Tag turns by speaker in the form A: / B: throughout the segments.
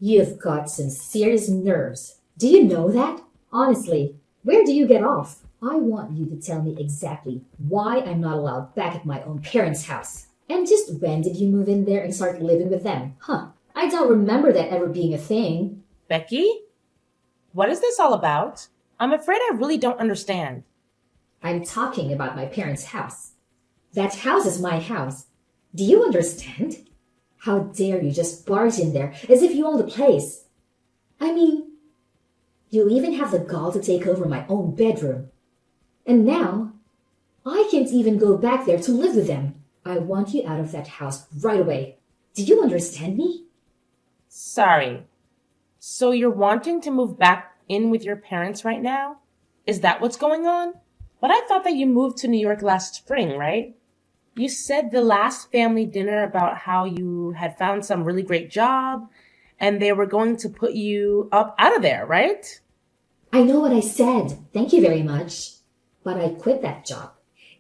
A: You've got some serious nerves. Do you know that? Honestly, where do you get off? I want you to tell me exactly why I'm not allowed back at my own parents' house. And just when did you move in there and start living with them? Huh. I don't remember that ever being a thing.
B: Becky, what is this all about? I'm afraid I really don't understand.
A: I'm talking about my parents' house. That house is my house. Do you understand? How dare you just barge in there as if you own the place? I mean, you even have the gall to take over my own bedroom. And now, I can't even go back there to live with them. I want you out of that house right away. Do you understand me?
B: Sorry. So you're wanting to move back in with your parents right now? Is that what's going on? But I thought that you moved to New York last spring, right? You said the last family dinner about how you had found some really great job and they were going to put you up out of there, right?
A: I know what I said. Thank you very much. But I quit that job.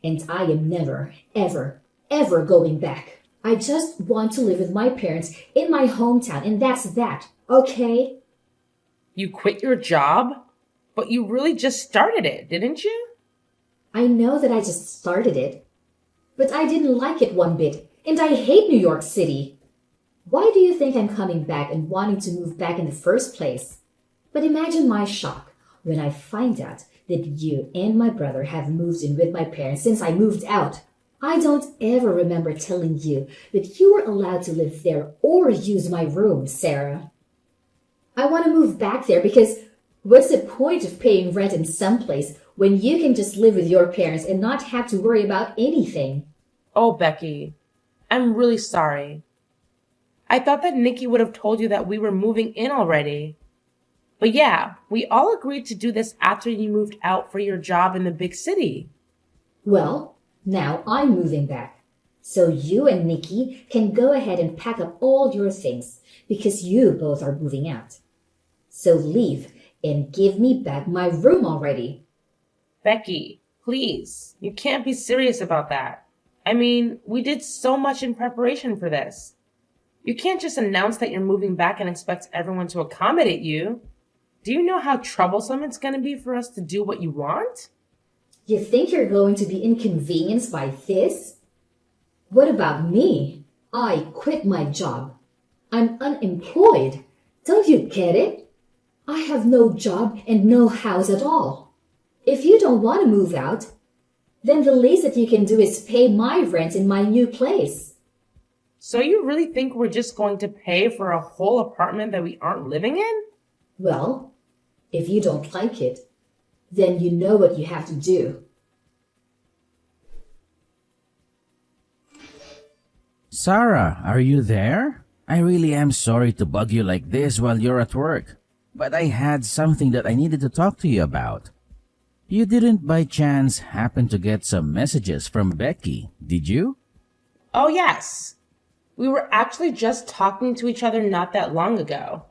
A: And I am never, ever, ever going back. I just want to live with my parents in my hometown, and that's that. Okay?
B: You quit your job? But you really just started it, didn't you?
A: I know that I just started it. But I didn't like it one bit, and I hate New York City. Why do you think I'm coming back and wanting to move back in the first place? But imagine my shock when I find out that you and my brother have moved in with my parents since I moved out. I don't ever remember telling you that you were allowed to live there or use my room, Sarah. I want to move back there because what's the point of paying rent in some place when you can just live with your parents and not have to worry about anything?
B: Oh, Becky, I'm really sorry. I thought that Nikki would have told you that we were moving in already. But yeah, we all agreed to do this after you moved out for your job in the big city.
A: Well, now I'm moving back. So you and Nikki can go ahead and pack up all your things because you both are moving out. So leave and give me back my room already.
B: Becky, please, you can't be serious about that. I mean, we did so much in preparation for this. You can't just announce that you're moving back and expect everyone to accommodate you. Do you know how troublesome it's going to be for us to do what you want?
A: You think you're going to be inconvenienced by this? What about me? I quit my job. I'm unemployed. Don't you get it? I have no job and no house at all. If you don't want to move out, then the least that you can do is pay my rent in my new place.
B: So you really think we're just going to pay for a whole apartment that we aren't living in?
A: Well, if you don't like it, then you know what you have to do.
C: Sarah, are you there? I really am sorry to bug you like this while you're at work, but I had something that I needed to talk to you about. You didn't by chance happen to get some messages from Becky, did you?
B: Oh, yes. We were actually just talking to each other not that long ago.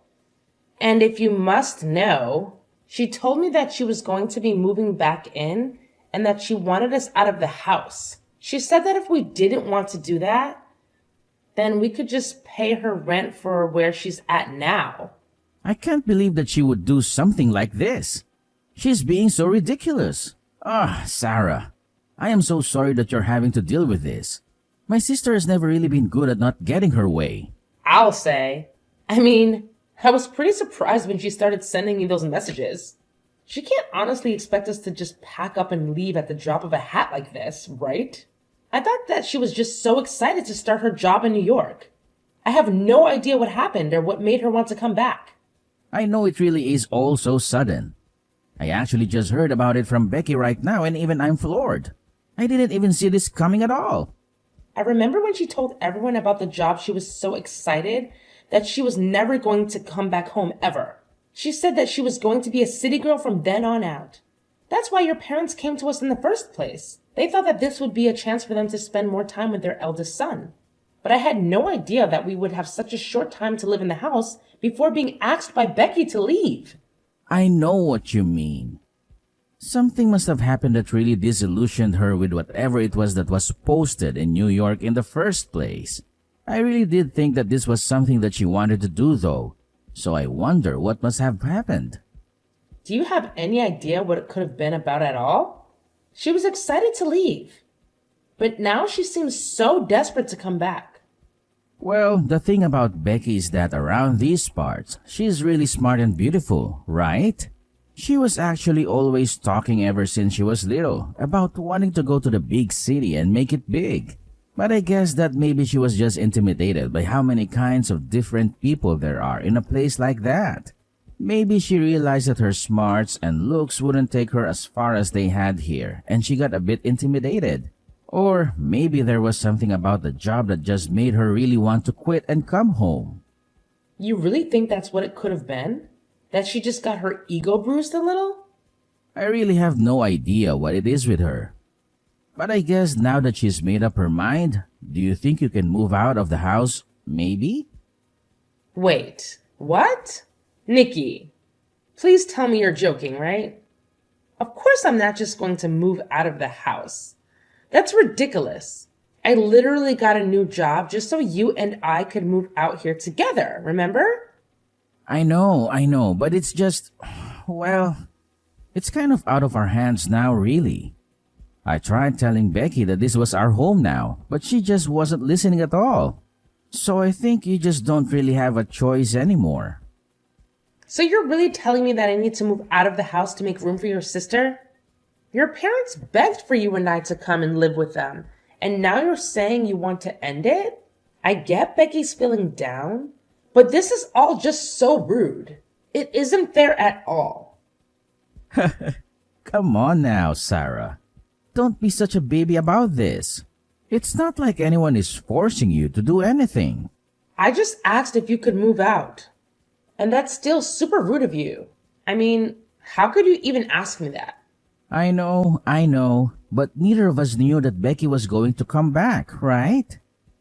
B: And if you must know, she told me that she was going to be moving back in and that she wanted us out of the house. She said that if we didn't want to do that, then we could just pay her rent for where she's at now.
C: I can't believe that she would do something like this. She's being so ridiculous. Sarah, I am so sorry that you're having to deal with this. My sister has never really been good at not getting her way.
B: I'll say. I mean, I was pretty surprised when she started sending me those messages. She can't honestly expect us to just pack up and leave at the drop of a hat like this, right? I thought that she was just so excited to start her job in New York. I have no idea what happened or what made her want to come back.
C: I know it really is all so sudden. I actually just heard about it from Becky right now and even I'm floored. I didn't even see this coming at all.
B: I remember when she told everyone about the job, she was so excited that she was never going to come back home ever. She said that she was going to be a city girl from then on out. That's why your parents came to us in the first place. They thought that this would be a chance for them to spend more time with their eldest son. But I had no idea that we would have such a short time to live in the house before being asked by Becky to leave.
C: I know what you mean. Something must have happened that really disillusioned her with whatever it was that was posted in New York in the first place. I really did think that this was something that she wanted to do though. So I wonder what must have happened.
B: Do you have any idea what it could have been about at all? She was excited to leave, but now she seems so desperate to come back.
C: Well, the thing about Becky is that around these parts, she's really smart and beautiful, right? She was actually always talking ever since she was little about wanting to go to the big city and make it big. But I guess that maybe she was just intimidated by how many kinds of different people there are in a place like that. Maybe she realized that her smarts and looks wouldn't take her as far as they had here, and she got a bit intimidated. Or maybe there was something about the job that just made her really want to quit and come home.
B: You really think that's what it could have been? That she just got her ego bruised a little?
C: I really have no idea what it is with her. But I guess now that she's made up her mind, do you think you can move out of the house, maybe?
B: Wait, what? Nikki, please tell me you're joking, right? Of course I'm not just going to move out of the house. That's ridiculous. I literally got a new job just so you and I could move out here together, remember?
C: I know, but it's just, well, it's kind of out of our hands now, really. I tried telling Becky that this was our home now, but she just wasn't listening at all. So I think you just don't really have a choice anymore.
B: So you're really telling me that I need to move out of the house to make room for your sister? Your parents begged for you and I to come and live with them, and now you're saying you want to end it? I get Becky's feeling down, but this is all just so rude. It isn't fair at all.
C: Come on now, Sarah. Don't be such a baby about this. It's not like anyone is forcing you to do anything.
B: I just asked if you could move out. And that's still super rude of you. I mean, how could you even ask me that?
C: I know, but neither of us knew that Becky was going to come back, right?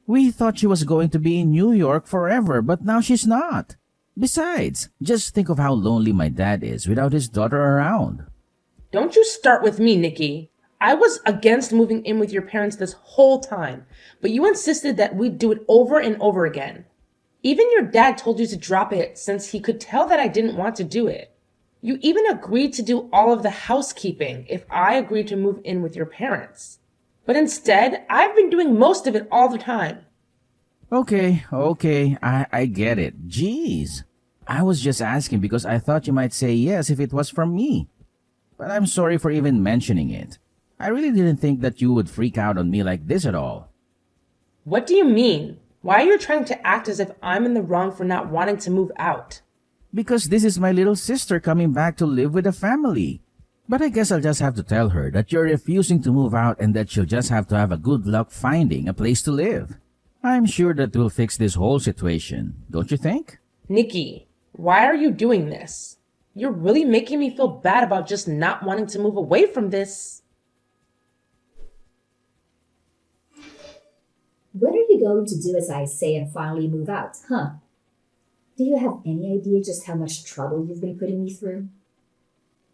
C: We thought she was going to be in New York forever, but now she's not. Besides, just think of how lonely my dad is without his daughter around.
B: Don't you start with me, Nikki. I was against moving in with your parents this whole time, but you insisted that we'd do it over and over again. Even your dad told you to drop it since he could tell that I didn't want to do it. You even agreed to do all of the housekeeping if I agreed to move in with your parents. But instead, I've been doing most of it all the time.
C: Okay, I get it. Jeez. I was just asking because I thought you might say yes if it was from me. But I'm sorry for even mentioning it. I really didn't think that you would freak out on me like this at all.
B: What do you mean? Why are you trying to act as if I'm in the wrong for not wanting to move out?
C: Because this is my little sister coming back to live with the family. But I guess I'll just have to tell her that you're refusing to move out and that she'll just have to have a good luck finding a place to live. I'm sure that will fix this whole situation, don't you think?
B: Nikki, why are you doing this? You're really making me feel bad about just not wanting to move away from this.
A: When are you going to do as I say and finally move out, huh? Do you have any idea just how much trouble you've been putting me through?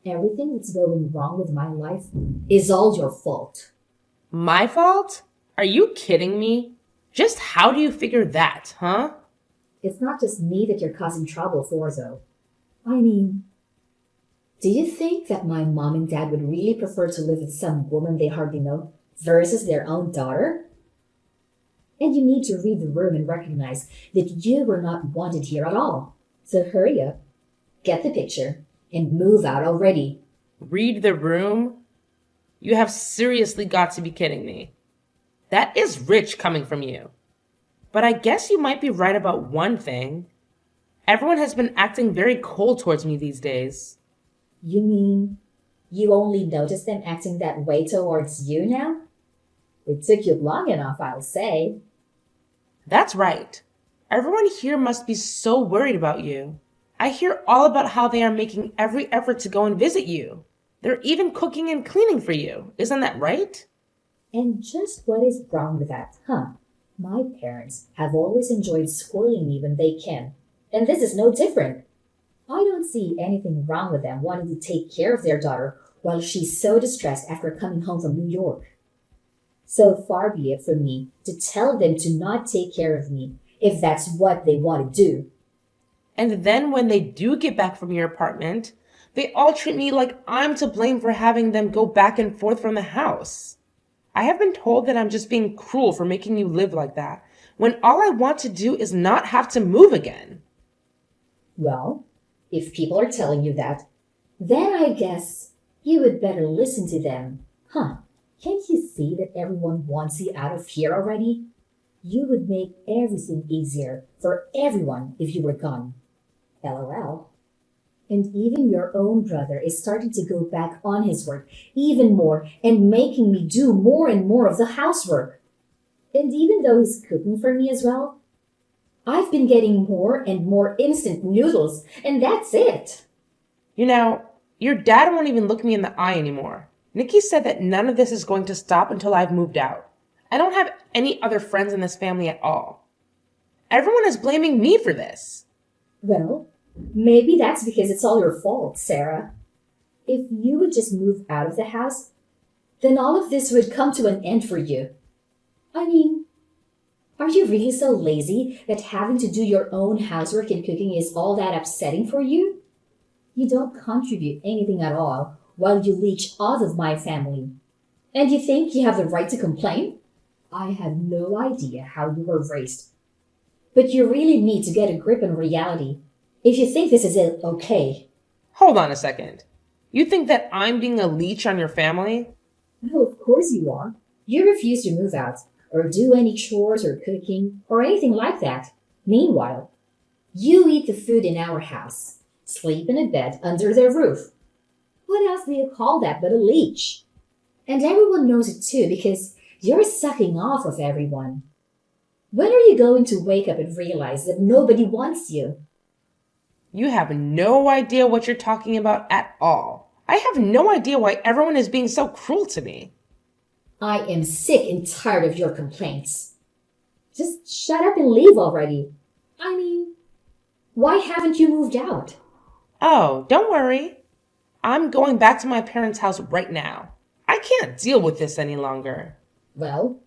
A: Everything that's going wrong with my life is all your fault.
B: My fault? Are you kidding me? Just how do you figure that, huh?
A: It's not just me that you're causing trouble for, though. I mean, do you think that my mom and dad would really prefer to live with some woman they hardly know versus their own daughter? And you need to read the room and recognize that you were not wanted here at all. So hurry up, get the picture, and move out already.
B: Read the room? You have seriously got to be kidding me. That is rich coming from you. But I guess you might be right about one thing. Everyone has been acting very cold towards me these days.
A: You mean you only noticed them acting that way towards you now? It took you long enough, I'll say.
B: That's right. Everyone here must be so worried about you. I hear all about how they are making every effort to go and visit you. They're even cooking and cleaning for you. Isn't that right?
A: And just what is wrong with that, huh? My parents have always enjoyed spoiling me when they can, and this is no different. I don't see anything wrong with them wanting to take care of their daughter while she's so distressed after coming home from New York. So far be it from me to tell them to not take care of me if that's what they want to do.
B: And then when they do get back from your apartment, they all treat me like I'm to blame for having them go back and forth from the house. I have been told that I'm just being cruel for making you live like that, when all I want to do is not have to move again.
A: Well, if people are telling you that, then I guess you would better listen to them. Huh, can't you see that everyone wants you out of here already? You would make everything easier for everyone if you were gone. LOL. And even your own brother is starting to go back on his work even more and making me do more and more of the housework. And even though he's cooking for me as well, I've been getting more and more instant noodles, and that's it.
B: You know, your dad won't even look me in the eye anymore. Nikki said that none of this is going to stop until I've moved out. I don't have any other friends in this family at all. Everyone is blaming me for this.
A: Well, maybe that's because it's all your fault, Sarah. If you would just move out of the house, then all of this would come to an end for you. I mean, are you really so lazy that having to do your own housework and cooking is all that upsetting for you? You don't contribute anything at all while you leech off of my family. And you think you have the right to complain? I have no idea how you were raised. But you really need to get a grip on reality if you think this is okay.
B: Hold on a second. You think that I'm being a leech on your family?
A: No, of course you are. You refuse to move out, or do any chores or cooking, or anything like that. Meanwhile, you eat the food in our house, sleep in a bed under their roof. What else do you call that but a leech? And everyone knows it too because you're sucking off of everyone. When are you going to wake up and realize that nobody wants you?
B: You have no idea what you're talking about at all. I have no idea why everyone is being so cruel to me.
A: I am sick and tired of your complaints. Just shut up and leave already. I mean, why haven't you moved out?
B: Oh, don't worry. I'm going back to my parents' house right now. I can't deal with this any longer.
A: Well,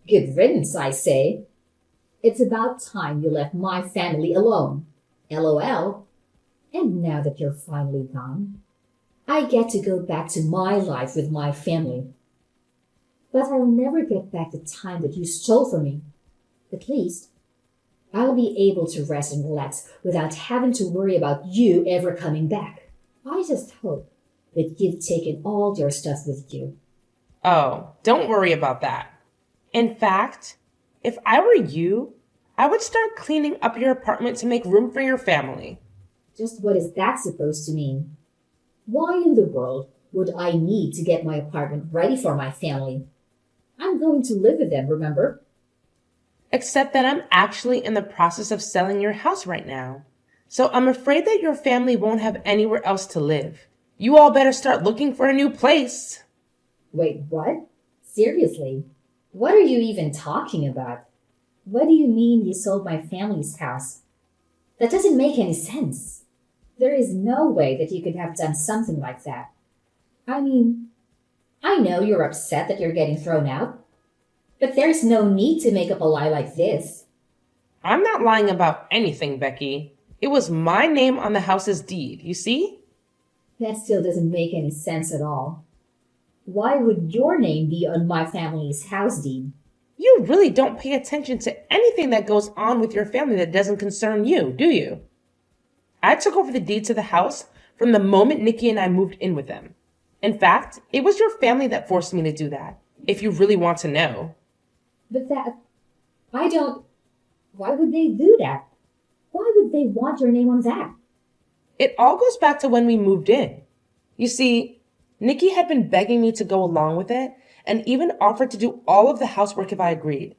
A: good riddance, I say. It's about time you left my family alone. LOL. And now that you're finally gone, I get to go back to my life with my family. But I'll never get back the time that you stole from me. At least, I'll be able to rest and relax without having to worry about you ever coming back. I just hope that you've taken all your stuff with you.
B: Oh, don't worry about that. In fact, if I were you, I would start cleaning up your apartment to make room for your family.
A: Just what is that supposed to mean? Why in the world would I need to get my apartment ready for my family? I'm going to live with them, remember?
B: Except that I'm actually in the process of selling your house right now. So I'm afraid that your family won't have anywhere else to live. You all better start looking for a new place.
A: Wait, what? Seriously? What are you even talking about? What do you mean you sold my family's house? That doesn't make any sense. There is no way that you could have done something like that. I mean, I know you're upset that you're getting thrown out, but there's no need to make up a lie like this.
B: I'm not lying about anything, Becky. It was my name on the house's deed, you see?
A: That still doesn't make any sense at all. Why would your name be on my family's house deed?
B: You really don't pay attention to anything that goes on with your family that doesn't concern you, do you? I took over the deed to the house from the moment Nikki and I moved in with them. In fact, it was your family that forced me to do that, if you really want to know.
A: But why would they do that? Why would they want your name on that?
B: It all goes back to when we moved in. You see, Nikki had been begging me to go along with it and even offered to do all of the housework if I agreed.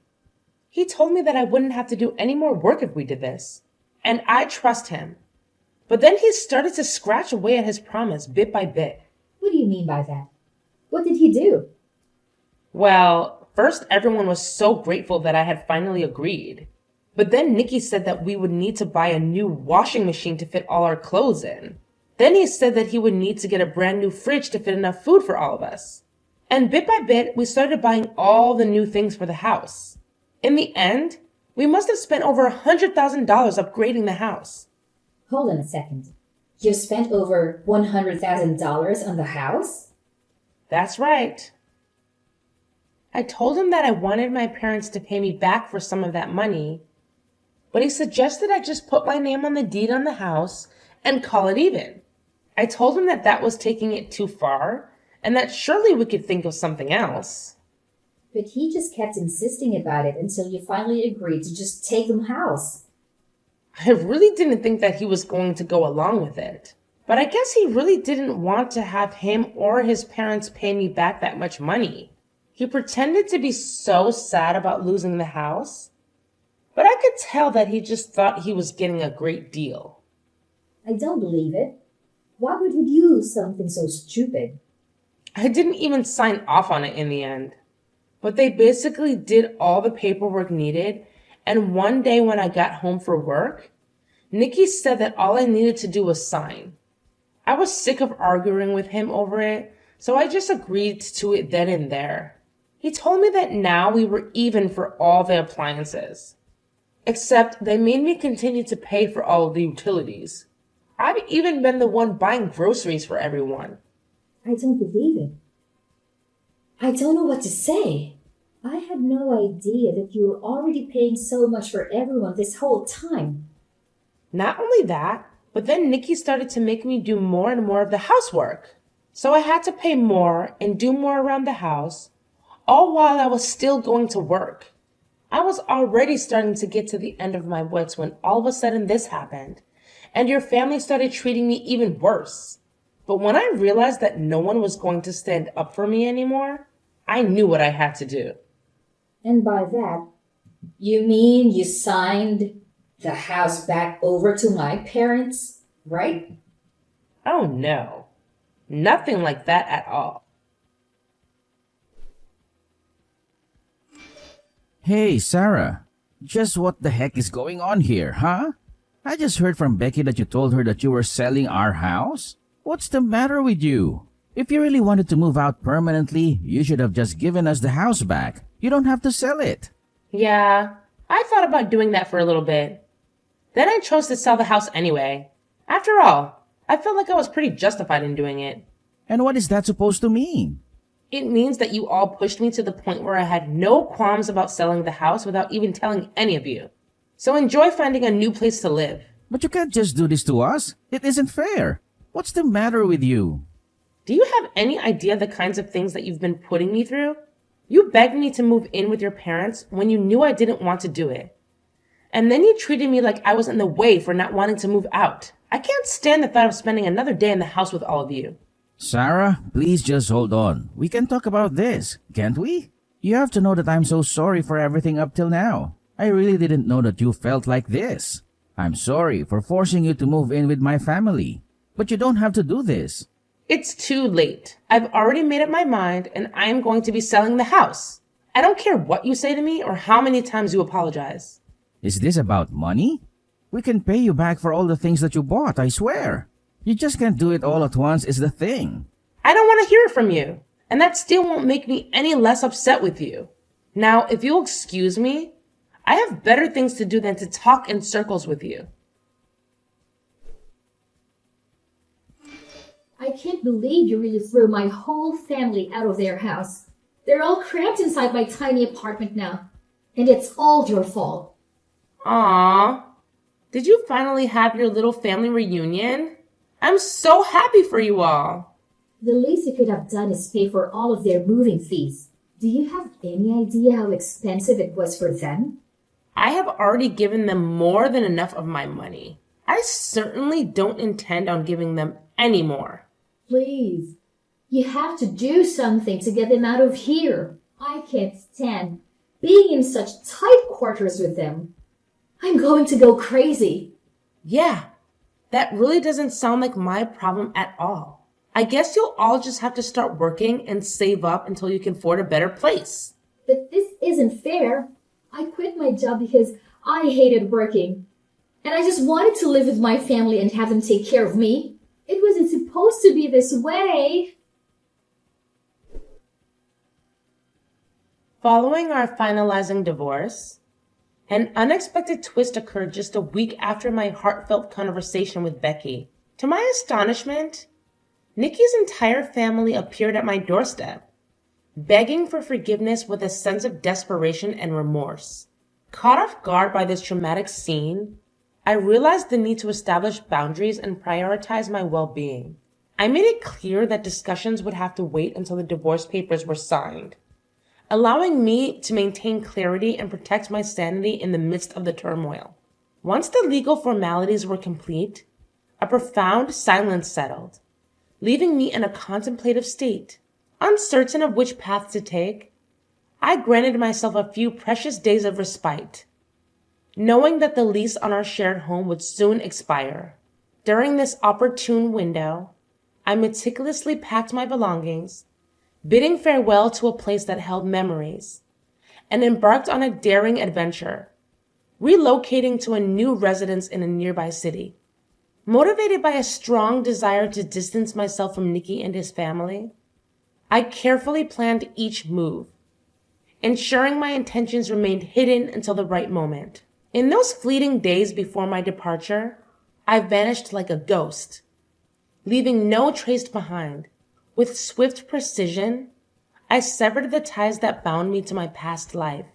B: He told me that I wouldn't have to do any more work if we did this, and I trust him. But then he started to scratch away at his promise bit by bit.
A: What do you mean by that? What did he do?
B: Well, first everyone was so grateful that I had finally agreed. But then Nikki said that we would need to buy a new washing machine to fit all our clothes in. Then he said that he would need to get a brand new fridge to fit enough food for all of us. And bit by bit, we started buying all the new things for the house. In the end, we must have spent over $100,000 upgrading the house.
A: Hold on a second. You spent over $100,000 on the house?
B: That's right. I told him that I wanted my parents to pay me back for some of that money, but he suggested I just put my name on the deed on the house and call it even. I told him that that was taking it too far and that surely we could think of something else.
A: But he just kept insisting about it until you finally agreed to just take the house.
B: I really didn't think that he was going to go along with it. But I guess he really didn't want to have him or his parents pay me back that much money. He pretended to be so sad about losing the house, but I could tell that he just thought he was getting a great deal.
A: I don't believe it. Why would he do something so stupid?
B: I didn't even sign off on it in the end. But they basically did all the paperwork needed, and one day when I got home for work, Nikki said that all I needed to do was sign. I was sick of arguing with him over it, so I just agreed to it then and there. He told me that now we were even for all the appliances. Except they made me continue to pay for all of the utilities. I've even been the one buying groceries for everyone.
A: I don't believe it. I don't know what to say. I had no idea that you were already paying so much for everyone this whole time.
B: Not only that, but then Nikki started to make me do more and more of the housework. So I had to pay more and do more around the house, all while I was still going to work. I was already starting to get to the end of my wits when all of a sudden this happened, and your family started treating me even worse. But when I realized that no one was going to stand up for me anymore, I knew what I had to do.
A: And by that, you mean you signed the house back over to my parents, right?
B: Oh no, nothing like that at all.
C: Hey, Sarah. Just what the heck is going on here, huh? I just heard from Becky that you told her that you were selling our house. What's the matter with you? If you really wanted to move out permanently, you should have just given us the house back. You don't have to sell it.
B: Yeah, I thought about doing that for a little bit. Then I chose to sell the house anyway. After all, I felt like I was pretty justified in doing it.
C: And what is that supposed to mean?
B: It means that you all pushed me to the point where I had no qualms about selling the house without even telling any of you. So enjoy finding a new place to live.
C: But you can't just do this to us. It isn't fair. What's the matter with you?
B: Do you have any idea the kinds of things that you've been putting me through? You begged me to move in with your parents when you knew I didn't want to do it. And then you treated me like I was in the way for not wanting to move out. I can't stand the thought of spending another day in the house with all of you.
C: Sarah, please just hold on. We can talk about this, can't we? You have to know that I'm so sorry for everything up till now. I really didn't know that you felt like this. I'm sorry for forcing you to move in with my family. But you don't have to do this.
B: It's too late. I've already made up my mind and I am going to be selling the house. I don't care what you say to me or how many times you apologize.
C: Is this about money? We can pay you back for all the things that you bought, I swear. You just can't do it all at once is the thing.
B: I don't want to hear it from you. And that still won't make me any less upset with you. Now, if you'll excuse me, I have better things to do than to talk in circles with you.
A: I can't believe you really threw my whole family out of their house. They're all cramped inside my tiny apartment now. And it's all your fault.
B: Aww. Did you finally have your little family reunion? I'm so happy for you all.
A: The least you could have done is pay for all of their moving fees. Do you have any idea how expensive it was for them?
B: I have already given them more than enough of my money. I certainly don't intend on giving them any more.
A: Please, you have to do something to get them out of here. I can't stand being in such tight quarters with them. I'm going to go crazy.
B: Yeah, that really doesn't sound like my problem at all. I guess you'll all just have to start working and save up until you can afford a better place.
A: But this isn't fair. I quit my job because I hated working. And I just wanted to live with my family and have them take care of me. It wasn't supposed to be this way.
B: Following our finalizing divorce, An unexpected twist occurred just a week after my heartfelt conversation with Becky. To my astonishment, Nikki's entire family appeared at my doorstep, begging for forgiveness with a sense of desperation and remorse. Caught off guard by this traumatic scene, I realized the need to establish boundaries and prioritize my well-being. I made it clear that discussions would have to wait until the divorce papers were signed, allowing me to maintain clarity and protect my sanity in the midst of the turmoil. Once the legal formalities were complete, a profound silence settled, leaving me in a contemplative state. Uncertain of which path to take, I granted myself a few precious days of respite, knowing that the lease on our shared home would soon expire. During this opportune window, I meticulously packed my belongings, bidding farewell to a place that held memories, and embarked on a daring adventure, relocating to a new residence in a nearby city. Motivated by a strong desire to distance myself from Nikki and his family, I carefully planned each move, ensuring my intentions remained hidden until the right moment. In those fleeting days before my departure, I vanished like a ghost, leaving no trace behind. With swift precision, I severed the ties that bound me to my past life,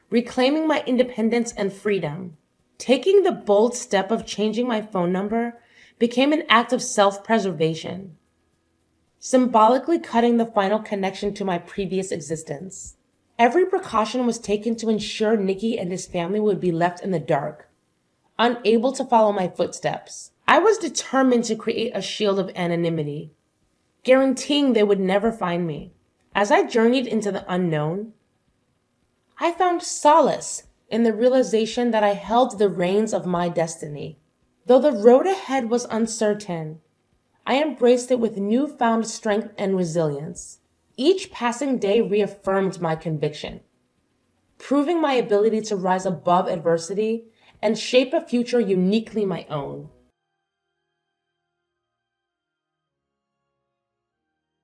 B: reclaiming my independence and freedom. Taking the bold step of changing my phone number became an act of self-preservation, symbolically cutting the final connection to my previous existence. Every precaution was taken to ensure Nikki and his family would be left in the dark, unable to follow my footsteps. I was determined to create a shield of anonymity, guaranteeing they would never find me. As I journeyed into the unknown, I found solace in the realization that I held the reins of my destiny. Though the road ahead was uncertain, I embraced it with newfound strength and resilience. Each passing day reaffirmed my conviction, proving my ability to rise above adversity and shape a future uniquely my own.